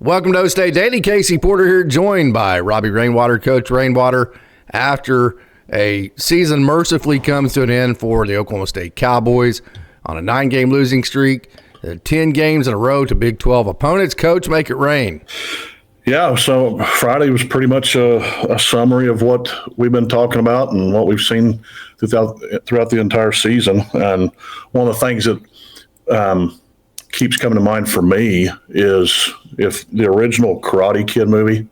Welcome to OKState Daily. Casey Porter here, joined by Robbie Rainwater, Coach Rainwater, after a season mercifully comes to an end for the Oklahoma State Cowboys on a 9-game losing streak, 10 games in a row to Big 12 opponents. Coach, make it rain. Yeah, so Friday was pretty much a summary of what we've been talking about and what we've seen throughout the entire season. And one of the things that keeps coming to mind for me is if the original Karate Kid movie,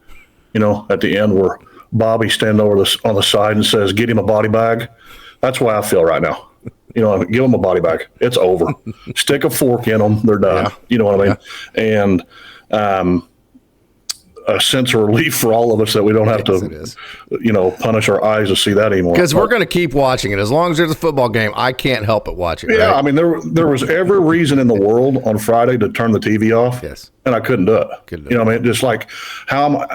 at the end where Bobby standing over on the side and says, "Get him a body bag." That's why I feel right now. Give them a body bag. It's over. Stick a fork in them. They're done. Yeah. You know what I mean? Yeah. And a sense of relief for all of us that we don't have to, punish our eyes to see that anymore. Because we're going to keep watching it. As long as there's a football game, I can't help but watch it. Yeah, right? I mean, there was every reason in the world on Friday to turn the TV off. Yes. And I couldn't do it. Just like how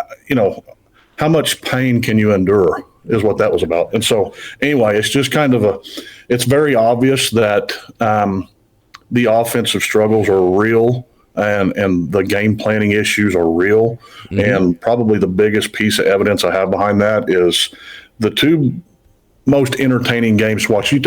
much pain can you endure is what that was about. And so anyway, it's just kind of it's very obvious that the offensive struggles are real. And the game planning issues are real. Mm-hmm. And probably the biggest piece of evidence I have behind that is the two most entertaining games to watch. You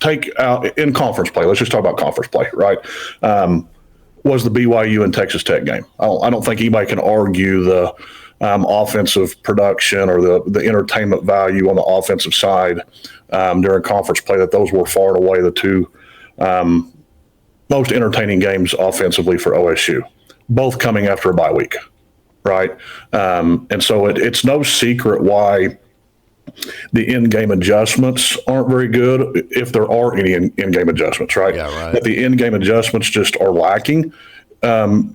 take out in conference play. Let's just talk about conference play, right? Was the BYU and Texas Tech game. I don't think anybody can argue the offensive production or the entertainment value on the offensive side during conference play, that those were far and away the two most entertaining games offensively for OSU, both coming after a bye week, right? And so it's no secret why the in-game adjustments aren't very good, if there are any in-game adjustments, right? Yeah, right. That the in-game adjustments just are lacking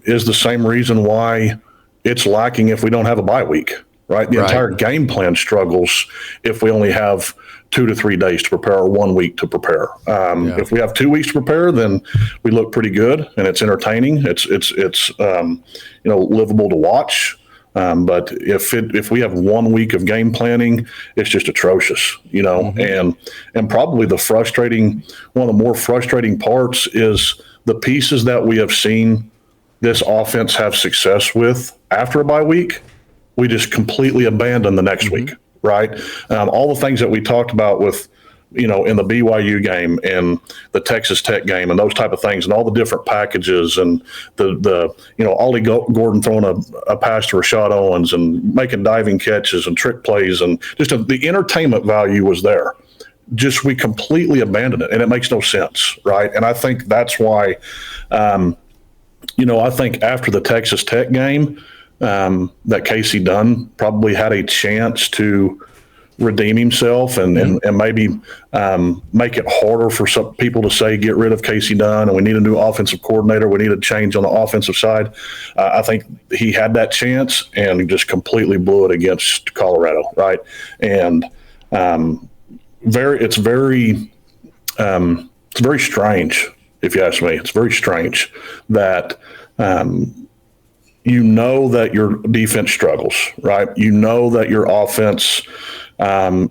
is the same reason why it's lacking if we don't have a bye week, right? The entire game plan struggles if we only have 2 to 3 days to prepare or 1 week to prepare. If we have 2 weeks to prepare, then we look pretty good and it's entertaining. It's livable to watch. But if we have 1 week of game planning, it's just atrocious, mm-hmm. and probably one of the more frustrating parts is the pieces that we have seen this offense have success with after a bye week, we just completely abandon the next mm-hmm. week. Right. All the things that we talked about with, in the BYU game and the Texas Tech game and those type of things and all the different packages and the Ollie Gordon throwing a pass to Rashad Owens and making diving catches and trick plays and just the entertainment value was there. Just we completely abandoned it and it makes no sense. Right. And I think that's why, I think after the Texas Tech game, that Casey Dunn probably had a chance to redeem himself and maybe make it harder for some people to say, get rid of Casey Dunn and we need a new offensive coordinator. We need a change on the offensive side. I think he had that chance and just completely blew it against Colorado. Right. And it's very strange, if you ask me. It's very strange that that your defense struggles, right? That your offense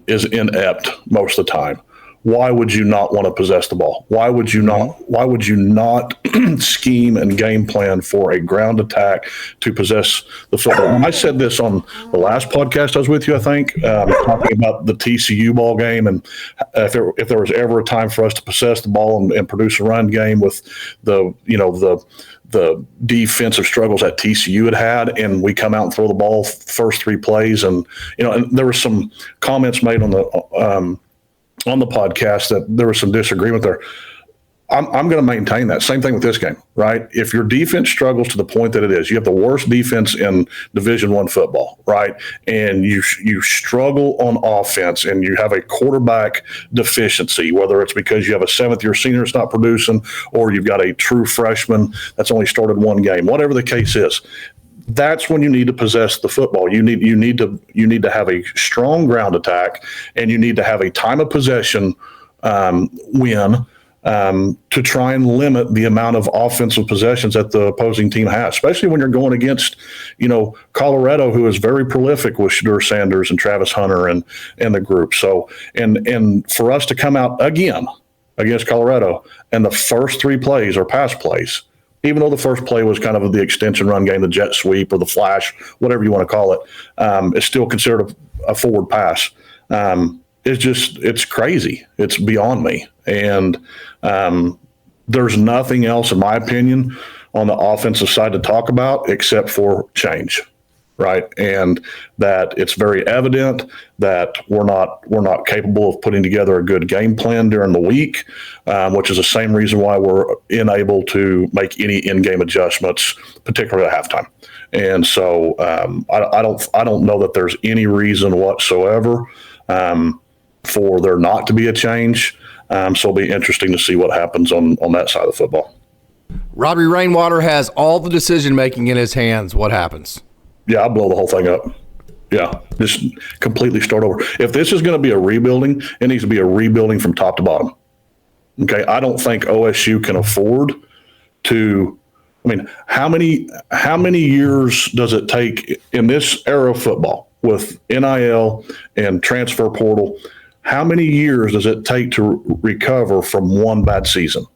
is inept most of the time. Why would you not want to possess the ball? Why would you not scheme and game plan for a ground attack to possess the football? And I said this on the last podcast I was with you, I think, talking about the TCU ball game, and if there was ever a time for us to possess the ball and produce a run game with the defensive struggles that TCU had, and we come out and throw the ball first 3 plays, and there were some comments made on the podcast that there was some disagreement there. I'm going to maintain that. Same thing with this game, right? If your defense struggles to the point that it is, you have the worst defense in Division I football, right? And you struggle on offense and you have a quarterback deficiency, whether it's because you have a 7th-year senior that's not producing or you've got a true freshman that's only started 1 game, whatever the case is. That's when you need to possess the football. You need to have a strong ground attack, and you need to have a time of possession win to try and limit the amount of offensive possessions that the opposing team has, especially when you're going against, Colorado, who is very prolific with Shedeur Sanders and Travis Hunter and the group. So, and for us to come out again against Colorado and the first 3 plays are pass plays, even though the first play was kind of the extension run game, the jet sweep or the flash, whatever you want to call it, it's still considered a forward pass. It's crazy. It's beyond me. And there's nothing else, in my opinion, on the offensive side to talk about except for change, right? And that it's very evident that we're not capable of putting together a good game plan during the week, which is the same reason why we're unable to make any in-game adjustments, particularly at halftime. And so I don't know that there's any reason whatsoever for there not to be a change. So it'll be interesting to see what happens on that side of the football. Robbie Rainwater has all the decision-making in his hands. What happens? Yeah, I'll blow the whole thing up. Yeah, just completely start over. If this is going to be a rebuilding, it needs to be a rebuilding from top to bottom. Okay, I don't think OSU can afford to. I mean, how many years does it take in this era of football with NIL and transfer portal? How many years does it take to recover from one bad season?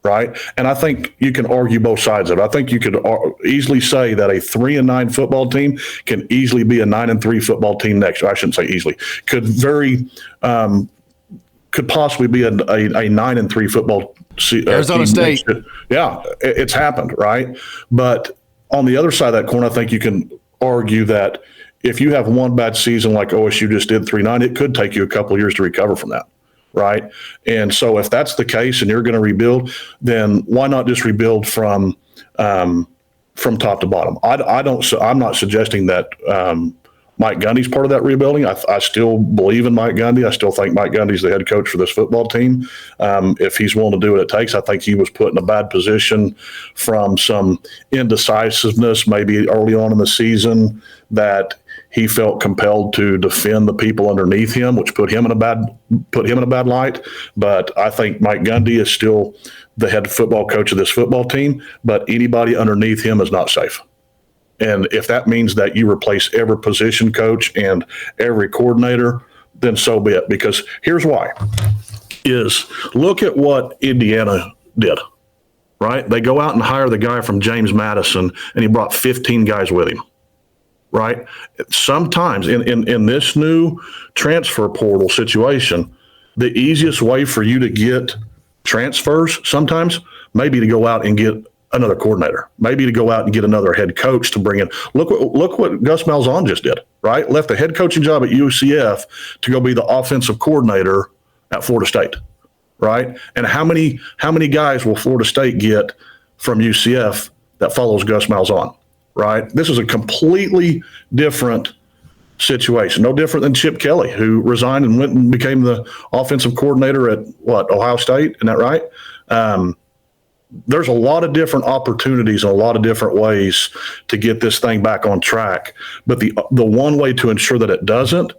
Right. And I think you can argue both sides of it. I think you could easily say that a 3-9 football team can easily be a 9-3 football team next year. I shouldn't say easily. Could possibly be a 9-3 football Arizona State. Yeah, it's happened. Right. But on the other side of that coin, I think you can argue that if you have one bad season like OSU just did 3-9, it could take you a couple of years to recover from that. Right. And so if that's the case and you're going to rebuild, then why not just rebuild from top to bottom? I'm not suggesting that Mike Gundy's part of that rebuilding. I still believe in Mike Gundy. I still think Mike Gundy's the head coach for this football team. If he's willing to do what it takes, I think he was put in a bad position from some indecisiveness maybe early on in the season that he felt compelled to defend the people underneath him, which put him in a bad light. But I think Mike Gundy is still the head football coach of this football team, but anybody underneath him is not safe. And if that means that you replace every position coach and every coordinator, then so be it. Because here's why: is look at what Indiana did. Right? They go out and hire the guy from James Madison, and he brought 15 guys with him. Right? Sometimes in this new transfer portal situation, the easiest way for you to get transfers sometimes may be to go out and get another coordinator, maybe to go out and get another head coach to bring in. Look what Gus Malzahn just did, right? Left the head coaching job at UCF to go be the offensive coordinator at Florida State, right? And how many guys will Florida State get from UCF that follows Gus Malzahn? Right. This is a completely different situation. No different than Chip Kelly, who resigned and went and became the offensive coordinator at Ohio State. Isn't that right? There's a lot of different opportunities and a lot of different ways to get this thing back on track. But the one way to ensure that it doesn't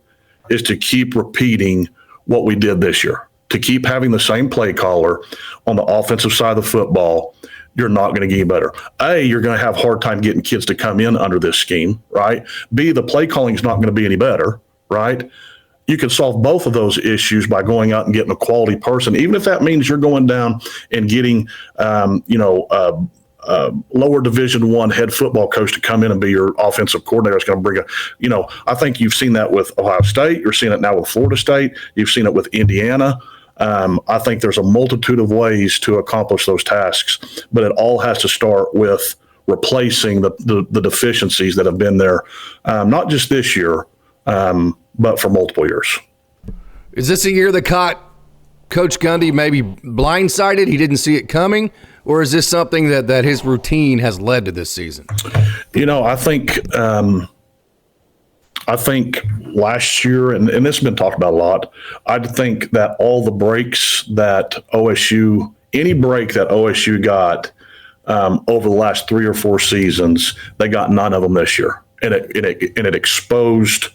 is to keep repeating what we did this year, to keep having the same play caller on the offensive side of the football. You're not going to get any better. A, you're going to have a hard time getting kids to come in under this scheme, right? B, the play calling is not going to be any better, right? You can solve both of those issues by going out and getting a quality person, even if that means you're going down and getting, lower Division I head football coach to come in and be your offensive coordinator. It's going to bring I think you've seen that with Ohio State. You're seeing it now with Florida State. You've seen it with Indiana. I think there's a multitude of ways to accomplish those tasks, but it all has to start with replacing the deficiencies that have been there, not just this year, but for multiple years. Is this a year that caught Coach Gundy maybe blindsided? He didn't see it coming? Or is this something that his routine has led to this season? I think last year, and this has been talked about a lot, I think that all the breaks that any break that OSU got over the last 3 or 4 seasons, they got none of them this year. And it exposed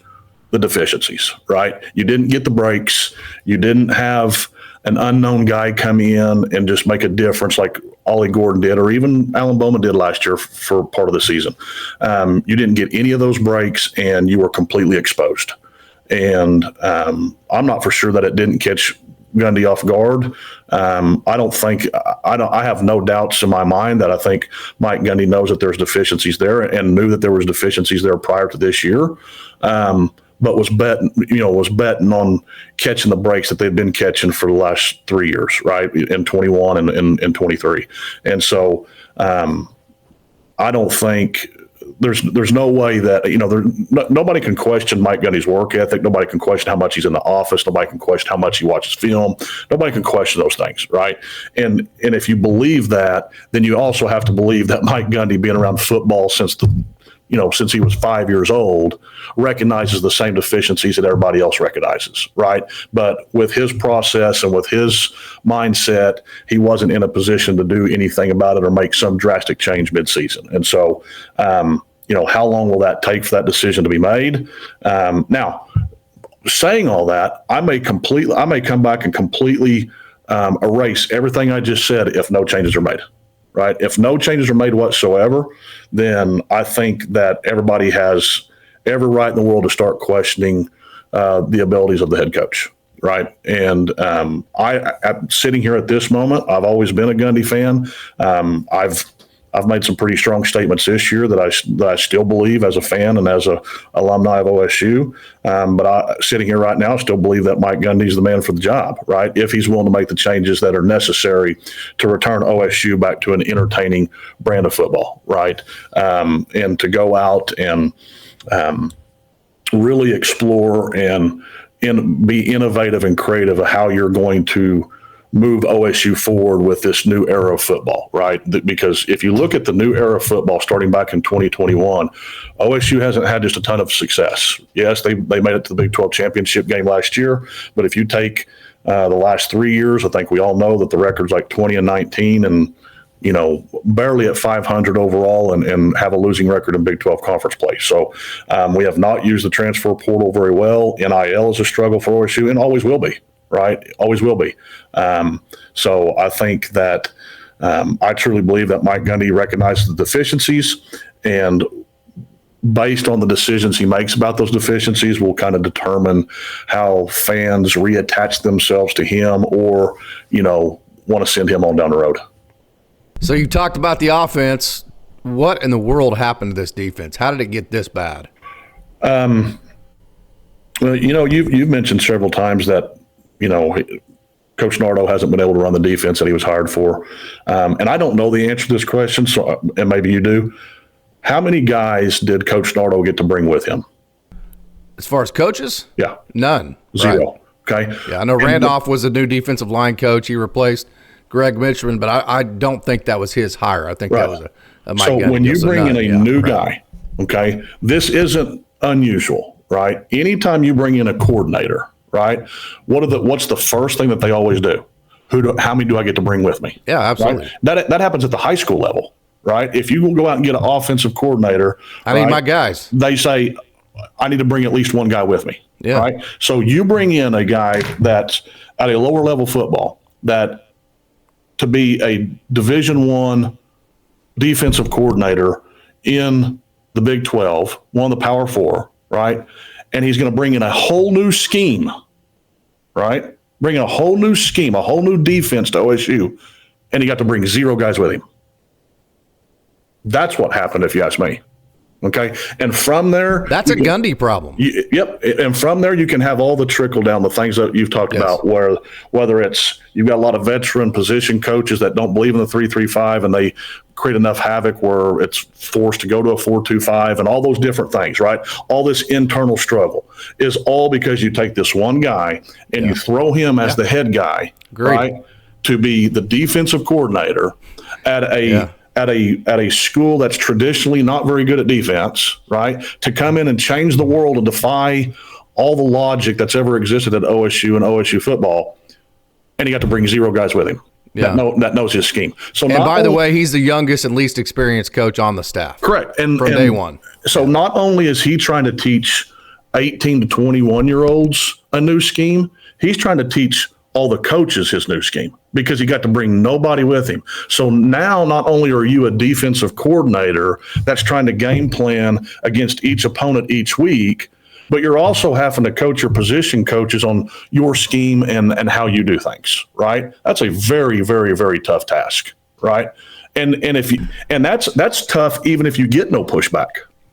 the deficiencies, right? You didn't get the breaks. You didn't have an unknown guy come in and just make a difference like Ollie Gordon did, or even Alan Bowman did last year for part of the season. You didn't get any of those breaks, and you were completely exposed. And I'm not for sure that it didn't catch Gundy off guard. I have no doubts in my mind that I think Mike Gundy knows that there's deficiencies there and knew that there was deficiencies there prior to this year. But was betting on catching the breaks that they've been catching for the last 3 years, right? In 21 and 23. And so I don't think there's no way that, nobody can question Mike Gundy's work ethic. Nobody can question how much he's in the office. Nobody can question how much he watches film. Nobody can question those things, right? And if you believe that, then you also have to believe that Mike Gundy, being around football since he was 5 years old, recognizes the same deficiencies that everybody else recognizes, right? But with his process and with his mindset, he wasn't in a position to do anything about it or make some drastic change midseason. And so, how long will that take for that decision to be made? Now, saying all that, I may come back and completely erase everything I just said if no changes are made. Right. If no changes are made whatsoever, then I think that everybody has every right in the world to start questioning the abilities of the head coach. Right. And I'm sitting here at this moment. I've always been a Gundy fan. I've made some pretty strong statements this year that I still believe as a fan and as a alumni of OSU. But sitting here right now, I still believe that Mike Gundy is the man for the job, right? If he's willing to make the changes that are necessary to return OSU back to an entertaining brand of football, right? And to go out and really explore and be innovative and creative of how you're going to move OSU forward with this new era of football, right? Because if you look at the new era of football starting back in 2021, OSU hasn't had just a ton of success. Yes, they made it to the Big 12 championship game last year, but if you take the last 3 years, I think we all know that the record's like 20-19 and barely at 500 overall and have a losing record in Big 12 conference play. So we have not used the transfer portal very well. NIL is a struggle for OSU and always will be. Right? Always will be. So I think that I truly believe that Mike Gundy recognizes the deficiencies, and based on the decisions he makes about those deficiencies will kind of determine how fans reattach themselves to him or, want to send him on down the road. So you talked about the offense. What in the world happened to this defense? How did it get this bad? Well, you've mentioned several times that, Coach Nardo hasn't been able to run the defense that he was hired for. And I don't know the answer to this question, and maybe you do. How many guys did Coach Nardo get to bring with him? As far as coaches? Yeah. None. Zero. Right. Okay. Yeah, I know Randolph was a new defensive line coach. He replaced Greg Mitchman, but I don't think that was his hire. I think that was a Mike Gundy. So when you bring in a new guy, okay, this isn't unusual, right? Anytime you bring in a coordinator, right? What's the first thing that they always do? How many do I get to bring with me? Yeah, absolutely. Right? That happens at the high school level, right? If you go out and get an offensive coordinator, I need my guys. They say, I need to bring at least one guy with me. Yeah. Right. So you bring in a guy that's at a lower level football that to be a Division I defensive coordinator in the Big 12, one of the Power Four, right? And he's going to bring in a whole new scheme, right? Bring in a whole new scheme, a whole new defense to OSU, and he got to bring 0 guys with him. That's what happened, if you ask me. Okay. And from there, that's a Gundy problem. Yep. And from there, you can have all the trickle down, the things that you've talked about, whether it's you've got a lot of veteran position coaches that don't believe in the 3-3-5 and they create enough havoc where it's forced to go to a 4-2-5 and all those different things, right? All this internal struggle is all because you take this one guy and you throw him as the head guy, right? To be the defensive coordinator at a school that's traditionally not very good at defense, right? To come in and change the world and defy all the logic that's ever existed at OSU and OSU football, and he got to bring 0 guys with him that knows his scheme. So, and by the way, he's the youngest and least experienced coach on the staff. Correct, and from day one. So not only is he trying to teach 18 to 21-year-olds a new scheme, he's trying to teach all the coaches his new scheme because he got to bring nobody with him. So now not only are you a defensive coordinator that's trying to game plan against each opponent each week, but you're also having to coach your position coaches on your scheme and how you do things, right? That's a very, very, very tough task, right? And that's tough even if you get no pushback,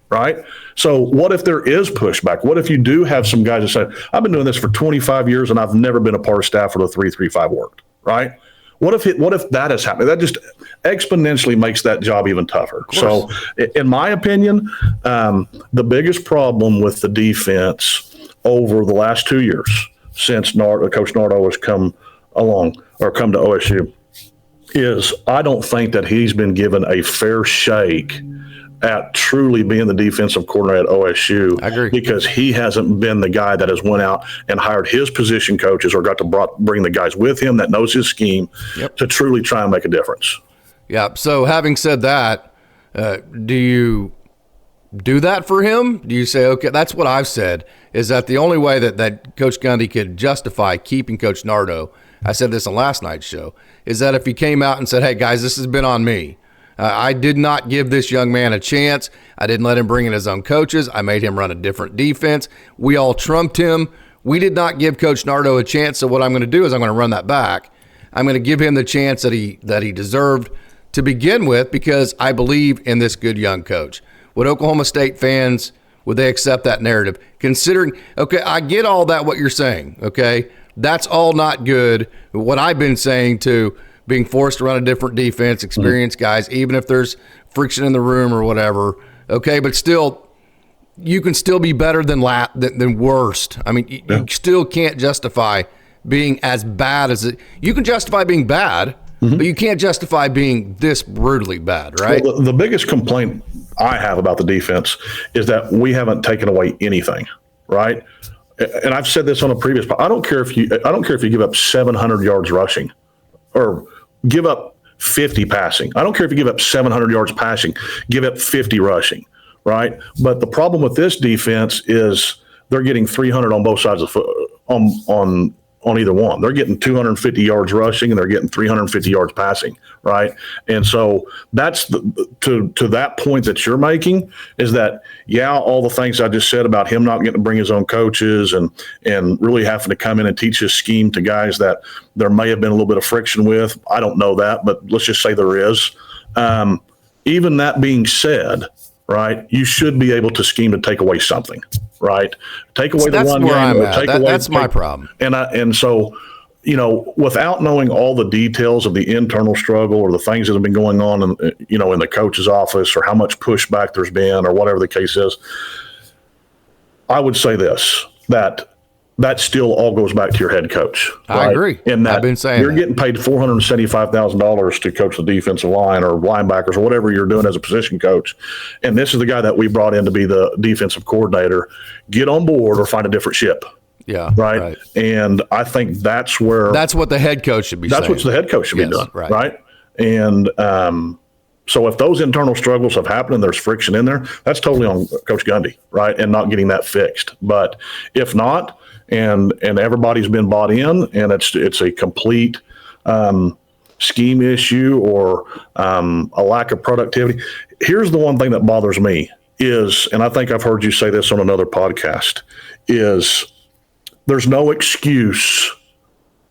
right? So what if there is pushback? What if you do have some guys that say, I've been doing this for 25 years and I've never been a part of staff where the 3-3-5 worked, right? What if that has happened? That just exponentially makes that job even tougher. So in my opinion, the biggest problem with the defense over the last 2 years since Coach Nardo has come to OSU is I don't think that he's been given a fair shake at truly being the defensive coordinator at OSU. I agree. Because he hasn't been the guy that has went out and hired his position coaches or got to bring the guys with him that knows his scheme to truly try and make a difference. Yeah. So having said that, do you do that for him? Do you say, okay, that's what I've said, is that the only way that Coach Gundy could justify keeping Coach Nardo, I said this on last night's show, is that if he came out and said, hey, guys, this has been on me. I did not give this young man a chance. I didn't let him bring in his own coaches. I made him run a different defense. We all trumped him. We did not give Coach Nardo a chance, so what I'm going to do is I'm going to run that back. I'm going to give him the chance that he deserved to begin with because I believe in this good young coach. Would Oklahoma State fans, would they accept that narrative? Considering, okay, I get all that, what you're saying, okay? That's all not good. What I've been saying to being forced to run a different defense, experienced guys, even if there's friction in the room or whatever. Okay, but still, you can still be better than worst. I mean, you still can't justify being as bad as it. You can justify being bad, but you can't justify being this brutally bad, right? Well, the biggest complaint I have about the defense is that we haven't taken away anything, right? And I've said this on a previous. I don't care if you give up 700 yards rushing, or give up 50 passing. I don't care if you give up 700 yards passing, give up 50 rushing, right? But the problem with this defense is they're getting 300 on both sides of the foot, on either one. They're getting 250 yards rushing and they're getting 350 yards passing, right? And so that's to that point that you're making is that, all the things I just said about him not getting to bring his own coaches and really having to come in and teach his scheme to guys that there may have been a little bit of friction with. I don't know that, but let's just say there is. Even that being said, right, you should be able to scheme to take away something, right? Take away the one game. That's my problem. And so, without knowing all the details of the internal struggle or the things that have been going on in the coach's office or how much pushback there's been or whatever the case is, I would say this, that still all goes back to your head coach. Right? I agree. In that I've been saying you're getting paid $475,000 to coach the defensive line or linebackers or whatever you're doing as a position coach. And this is the guy that we brought in to be the defensive coordinator. Get on board or find a different ship. Yeah. Right. And I think that's what the head coach should be saying. That's what the head coach should be doing. Right. And so if those internal struggles have happened and there's friction in there, that's totally on Coach Gundy, right? And not getting that fixed. But if not, and everybody's been bought in, and it's a complete scheme issue or a lack of productivity. Here's the one thing that bothers me is, and I think I've heard you say this on another podcast, is there's no excuse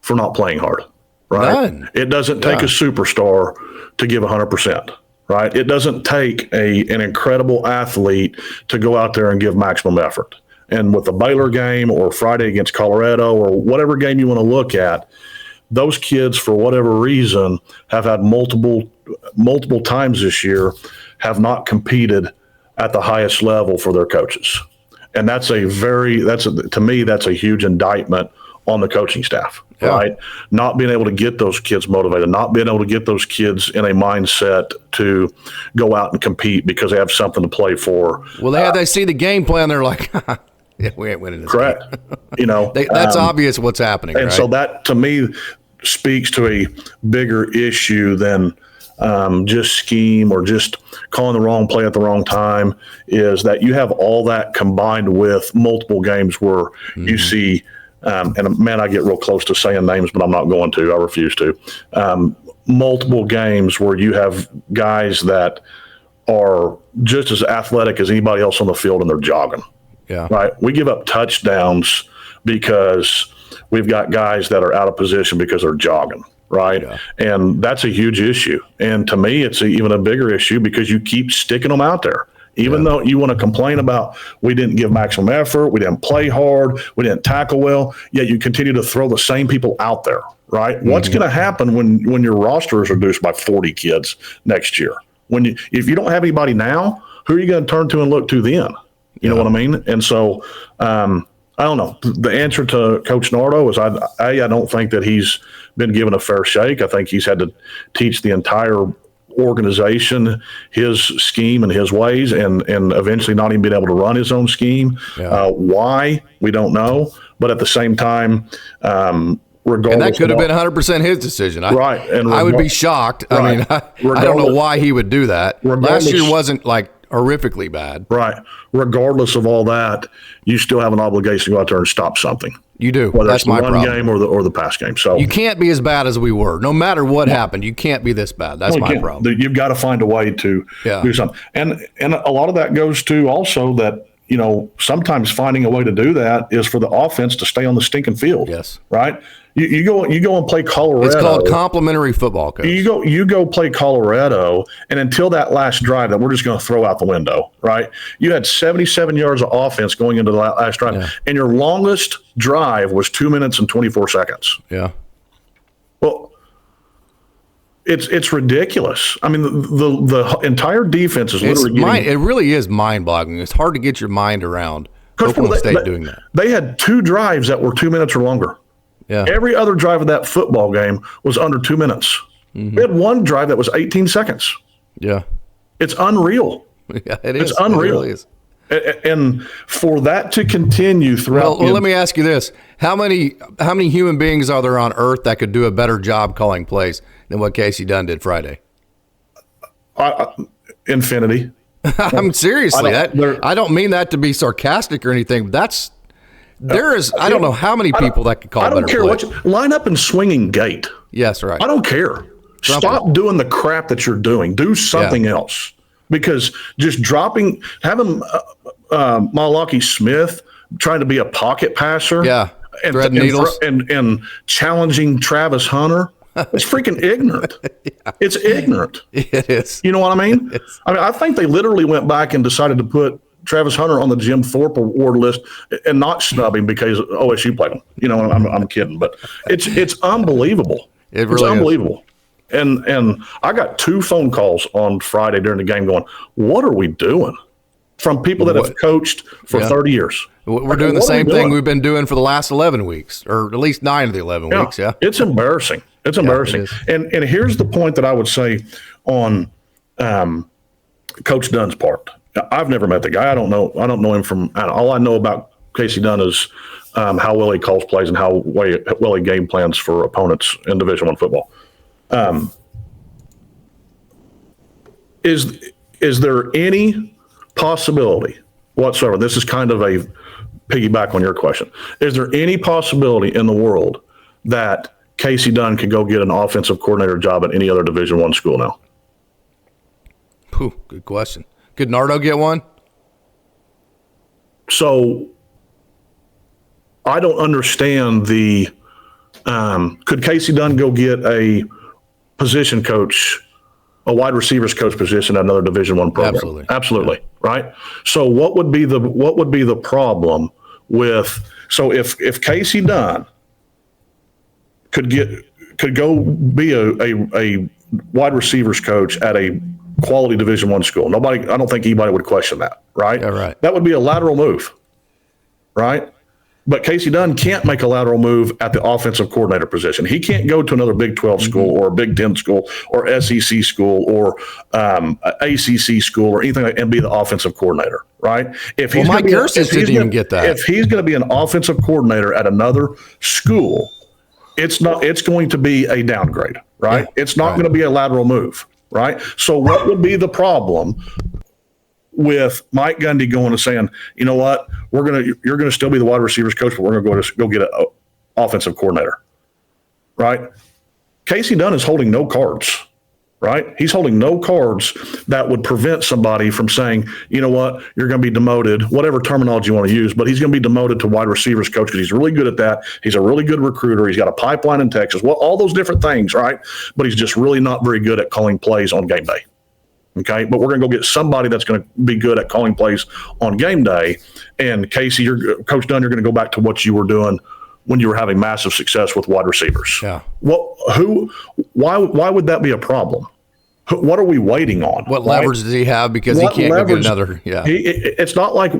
for not playing hard, right? None. It doesn't take a superstar to give 100%. Right? It doesn't take an incredible athlete to go out there and give maximum effort. And with the Baylor game or Friday against Colorado or whatever game you want to look at, those kids, for whatever reason, have had multiple times this year have not competed at the highest level for their coaches. And to me, that's a huge indictment on the coaching staff. Yeah. Right? Not being able to get those kids motivated, not being able to get those kids in a mindset to go out and compete because they have something to play for. Well, they see the game plan. They're like, yeah, we ain't winning this. Correct. Game. That's obvious what's happening. And right? so that, to me, speaks to a bigger issue than just scheme or just calling the wrong play at the wrong time, is that you have all that combined with multiple games where you see – and man, I get real close to saying names, but I'm not going to. I refuse to. Multiple games where you have guys that are just as athletic as anybody else on the field, and they're jogging. Yeah. Right. We give up touchdowns because we've got guys that are out of position because they're jogging. Right. Yeah. And that's a huge issue. And to me, it's even a bigger issue because you keep sticking them out there. Even though you want to complain about we didn't give maximum effort, we didn't play hard, we didn't tackle well, yet you continue to throw the same people out there, right? Mm-hmm. What's going to happen when your roster is reduced by 40 kids next year? If you don't have anybody now, who are you going to turn to and look to then? You know what I mean? And so I don't know. The answer to Coach Nardo is I don't think that he's been given a fair shake. I think he's had to teach the entire organization his scheme and his ways, and eventually not even being able to run his own scheme. Why, we don't know, but at the same time, regardless, and that could have been 100% his decision. Right. And I would be shocked. Right. I mean, I don't know why he would do that. Last year wasn't like horrifically bad. Right. Regardless of all that, you still have an obligation to go out there and stop something. You do. Whether That's it's the my run problem. game or the pass game. So you can't be as bad as we were. No matter what happened, you can't be this bad. That's my problem. You've got to find a way to do something. And a lot of that goes to also that, sometimes finding a way to do that is for the offense to stay on the stinking field. Yes. Right? You go and play Colorado. It's called complimentary football, Coach. You go play Colorado, and until that last drive that we're just going to throw out the window, right? You had 77 yards of offense going into the last drive, and your longest drive was 2 minutes and 24 seconds. Yeah. Well, it's ridiculous. I mean, the entire defense is literally it really is mind-boggling. It's hard to get your mind around Oklahoma State doing that. They had 2 drives that were 2 minutes or longer. Yeah. Every other drive of that football game was under 2 minutes. Mm-hmm. We had one drive that was 18 seconds. Yeah. It's unreal. Yeah, it is. It's unreal. It really is. And for that to continue throughout. Well, let me ask you this. How many human beings are there on earth that could do a better job calling plays than what Casey Dunn did Friday? Infinity. I'm seriously. I don't mean that to be sarcastic or anything. But I don't know how many people that could call better plays. I don't care what line up and swinging gate. Yes, right. I don't care. Stop doing the crap that you're doing. Do something else. Because just having Malaki Smith trying to be a pocket passer, thread needles, and challenging Travis Hunter, it's freaking ignorant. It's ignorant. It is. You know what I mean? I think they literally went back and decided to put Travis Hunter on the Jim Thorpe award list and not snub him because OSU played him. I'm kidding, but it's unbelievable. It really is unbelievable. And I got 2 phone calls on Friday during the game going, what are we doing? From people that have coached for 30 years. We're doing the same thing we've been doing for the last 11 weeks, or at least 9 of the 11 weeks. Yeah. It's embarrassing. It's embarrassing. And here's the point that I would say on Coach Dunn's part. I've never met the guy. I don't know him from – all I know about Casey Dunn is how well he calls plays and how well he game plans for opponents in Division I football. Is there any possibility whatsoever? This is kind of a piggyback on your question. Is there any possibility in the world that Casey Dunn could go get an offensive coordinator job at any other Division I school now? Good question. Could Nardo get one? So I don't understand could Casey Dunn go get a position coach, a wide receivers coach position at another Division I program? Absolutely. Right. So what would be the problem with, so if Casey Dunn could go be a wide receivers coach at a quality Division I school, I don't think anybody would question that. Right. Yeah, right. That would be a lateral move. Right. But Casey Dunn can't make a lateral move at the offensive coordinator position. He can't go to another Big 12 school or a Big 10 school or SEC school or ACC school or anything and be the offensive coordinator, right? Mike Gersich didn't even get that. If he's going to be an offensive coordinator at another school, it's going to be a downgrade, right? Yeah, it's not going to be a lateral move, right? So what would be the problem with Mike Gundy going and saying, you know what, you're going to still be the wide receivers coach, but we're going to go get an offensive coordinator, right? Casey Dunn is holding no cards. right? He's holding no cards that would prevent somebody from saying, you know what, you're going to be demoted, whatever terminology you want to use, but he's going to be demoted to wide receivers coach because he's really good at that. He's a really good recruiter. He's got a pipeline in Texas. Well, all those different things, right? But he's just really not very good at calling plays on game day. Okay, but we're going to go get somebody that's going to be good at calling plays on game day. And Casey, Coach Dunn, you're going to go back to what you were doing when you were having massive success with wide receivers. Yeah. Well, why would that be a problem? What are we waiting on? What leverage does he have? Because he can't go get another. Yeah. It's not like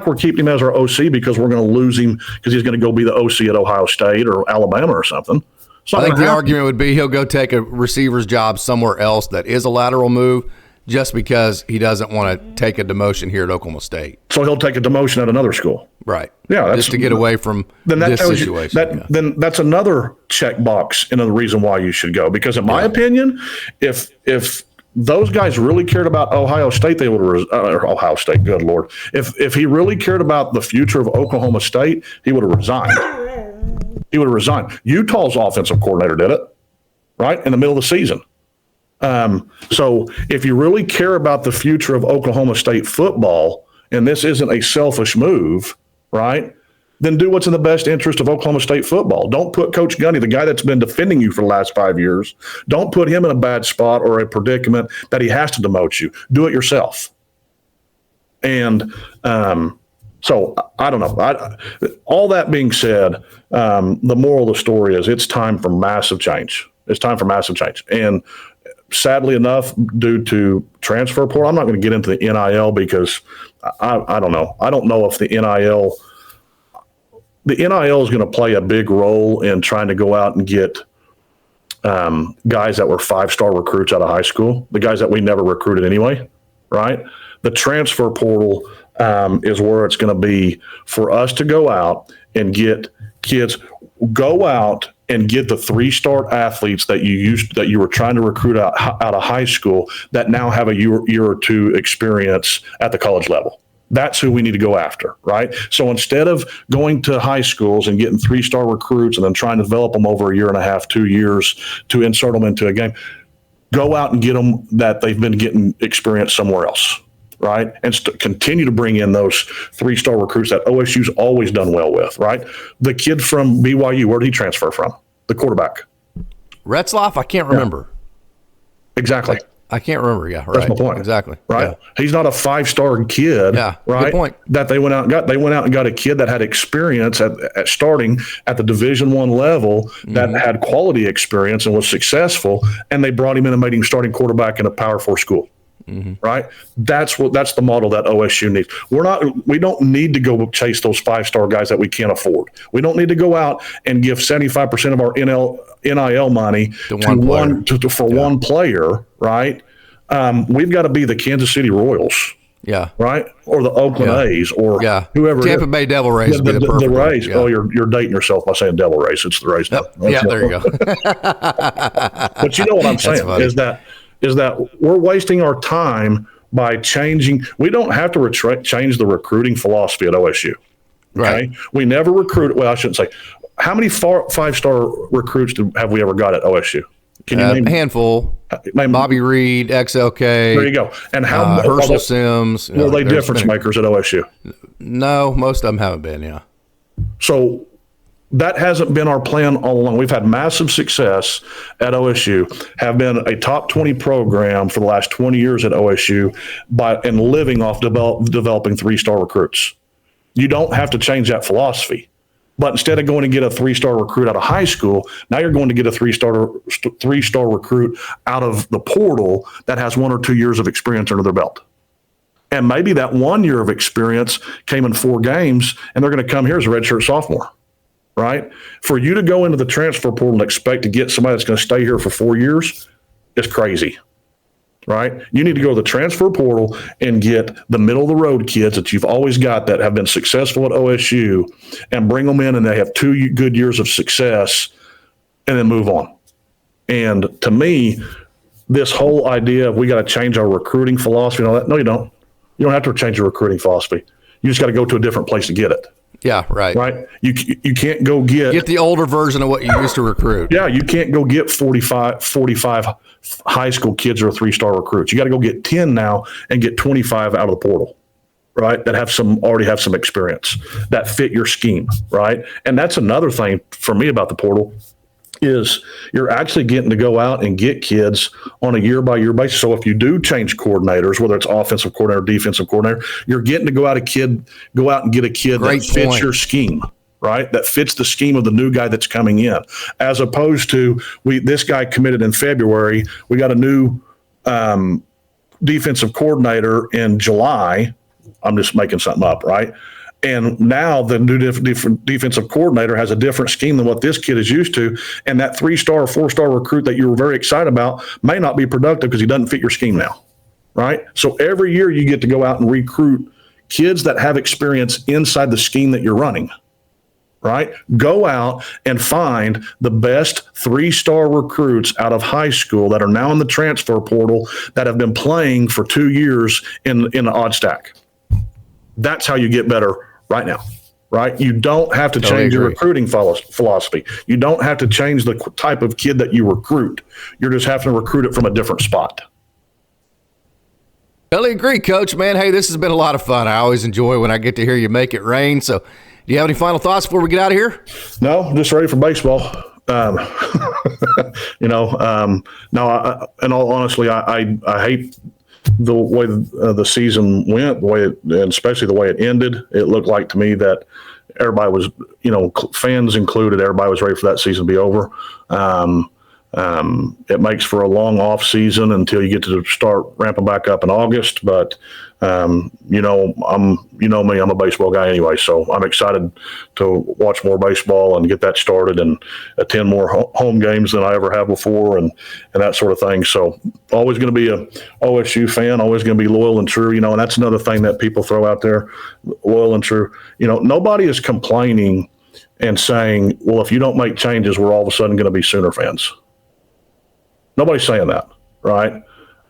we're keeping him as our OC because we're going to lose him because he's going to go be the OC at Ohio State or Alabama or something. I think the argument would be he'll go take a receiver's job somewhere else that is a lateral move just because he doesn't want to take a demotion here at Oklahoma State. So he'll take a demotion at another school. Right. Yeah. Just to get away from this situation. Then that's another checkbox and the reason why you should go. Because in my opinion, if those guys really cared about Ohio State, they would have Ohio State, good Lord. If he really cared about the future of Oklahoma State, he would have resigned. Utah's offensive coordinator did it, right, in the middle of the season. So if you really care about the future of Oklahoma State football, and this isn't a selfish move, right, then do what's in the best interest of Oklahoma State football. Don't put Coach Gundy, the guy that's been defending you for the last 5 years, don't put him in a bad spot or a predicament that he has to demote you. Do it yourself. And so I don't know. All that being said, the moral of the story is it's time for massive change. And sadly enough, due to transfer portal, I'm not going to get into the NIL because I don't know. I don't know if the NIL is going to play a big role in trying to go out and get guys that were 5-star recruits out of high school, the guys that we never recruited anyway, right? The transfer portal is where it's going to be for us to go out and get kids, go out and get the 3-star athletes that you were trying to recruit out of high school that now have a year or two experience at the college level. That's who we need to go after, right? So instead of going to high schools and getting 3-star recruits and then trying to develop them over a year and a half, 2 years to insert them into a game, go out and get them that they've been getting experience somewhere else, right? And continue to bring in those 3-star recruits that OSU's always done well with, right? The kid from BYU, where did he transfer from? The quarterback. Retzloff? I can't remember. Exactly. I can't remember. Yeah, right. That's my point. Exactly. Right. Yeah. He's not a 5-star kid. Yeah. Right. Good point. That they went out and got. They went out and got a kid that had experience at starting at the Division I level, that had quality experience and was successful, and they brought him in and made him starting quarterback in a Power 4 school. Right. That's the model that OSU needs. We don't need to go chase those 5-star guys that we can't afford. We don't need to go out and give 75% of our NIL money to one player. Right. We've got to be the Kansas City Royals. Yeah. Right. Or the Oakland A's or whoever. Tampa Bay Devil Rays. The Rays. Yeah. Oh, you're dating yourself by saying Devil Rays. It's the Rays. Yep. Yeah. There you go. But you know what I'm saying is that we're wasting our time by changing. We don't have to change the recruiting philosophy at OSU. Okay? Right. We never recruit. Well, I shouldn't say. How many 5-star recruits have we ever got at OSU? Can you name a handful? Bobby Reed, XLK. There you go. And how Herschel Sims? Were they difference makers at OSU? No, most of them haven't been. Yeah. So that hasn't been our plan all along. We've had massive success at OSU, have been a top 20 program for the last 20 years at OSU and living off developing 3-star recruits. You don't have to change that philosophy. But instead of going to get a 3-star recruit out of high school, now you're going to get a 3-star recruit out of the portal that has 1 or 2 years of experience under their belt. And maybe that 1 year of experience came in 4 games, and they're going to come here as a redshirt sophomore. Right? For you to go into the transfer portal and expect to get somebody that's going to stay here for 4 years is crazy. Right? You need to go to the transfer portal and get the middle of the road kids that you've always got that have been successful at OSU and bring them in, and they have 2 good years of success, and then move on. And to me, this whole idea of we got to change our recruiting philosophy and all that, no, you don't. You don't have to change your recruiting philosophy. You just got to go to a different place to get it. Yeah, right. Right. You can't go get the older version of what you used to recruit. Yeah, you can't go get 45 high school kids or 3-star recruits. You got to go get 10 now and get 25 out of the portal, right? That already have some experience that fit your scheme, right? And that's another thing for me about the portal is you're actually getting to go out and get kids on a year-by-year basis. So if you do change coordinators, whether it's offensive coordinator, defensive coordinator, you're getting to go out and get a kid that fits your scheme, right? That fits the scheme of the new guy that's coming in, as opposed to this guy committed in February. We got a new defensive coordinator in July. I'm just making something up, right? And now the new different defensive coordinator has a different scheme than what this kid is used to. And that 3-star or 4-star recruit that you were very excited about may not be productive because he doesn't fit your scheme now, right? So every year you get to go out and recruit kids that have experience inside the scheme that you're running, right? Go out and find the best 3-star recruits out of high school that are now in the transfer portal that have been playing for 2 years in the odd stack. That's how you get better right now, right? You don't have to change your recruiting philosophy. You don't have to change the type of kid that you recruit. You're just having to recruit it from a different spot. Totally agree, Coach. Man, hey, this has been a lot of fun. I always enjoy when I get to hear you make it rain. So do you have any final thoughts before we get out of here? No, just ready for baseball. In all honesty, I hate the way the season went, and especially the way it ended. It looked like to me that everybody was, fans included, everybody was ready for that season to be over. It makes for a long off season until you get to start ramping back up in August. But me, I'm a baseball guy anyway, so I'm excited to watch more baseball and get that started and attend more home games than I ever have before, and that sort of thing. So always going to be a OSU fan, always going to be loyal and true. And that's another thing that people throw out there, loyal and true. Nobody is complaining and saying, well, if you don't make changes, we're all of a sudden going to be Sooner fans. Nobody's saying that, right?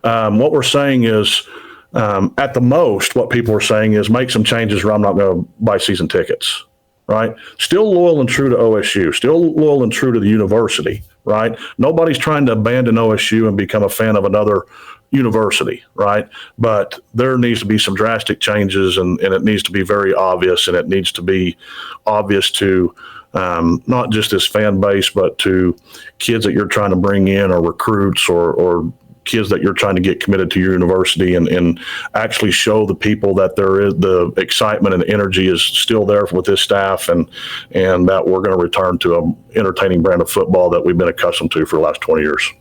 What we're saying is, at the most, what people are saying is make some changes or I'm not going to buy season tickets, right? Still loyal and true to OSU, still loyal and true to the university, right? Nobody's trying to abandon OSU and become a fan of another university, right? But there needs to be some drastic changes, and it needs to be very obvious, and it needs to be obvious to not just this fan base, but to kids that you're trying to bring in, or recruits, or kids that you're trying to get committed to your university, and actually show the people that there is the excitement and the energy is still there with this staff, and that we're going to return to an entertaining brand of football that we've been accustomed to for the last 20 years.